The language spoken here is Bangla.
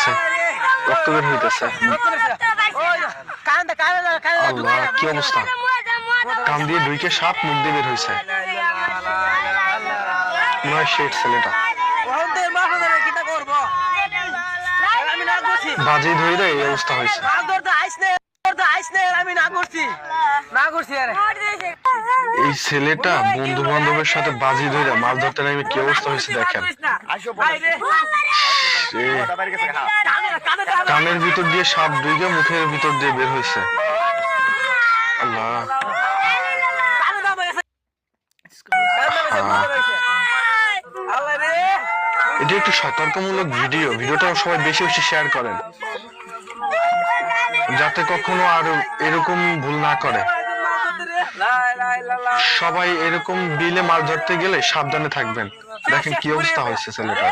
হইতেছে, রক্ত বের হইতেছে। আল্লাহ, কি অবস্থা! কান দিয়ে ঢুকে সাপ, মুখ দিয়ে বের হয়েছে। মনে হয় শেঠ ছেলেটা বাজি ধরে এই অবস্থা হয়েছে। এই ছেলেটা বন্ধু বান্ধবের সাথে বাজি ধরে মাছ ধরতে নেমে কি অবস্থা হয়েছে দেখেন। কানের ভিতর দিয়ে সাপ ঢুকে মুখের ভিতর দিয়ে বের হয়েছে। আল্লাহ, এটি একটু সতর্কমূলক ভিডিও। ভিডিওটা সবাই বেশি বেশি শেয়ার করেন, যাতে কখনো আর এরকম ভুল না করে। সবাই এরকম বিলে মাছ ধরতে গেলে সাবধানে থাকবেন। দেখেন কি অবস্থা হয়েছে ছেলেটার।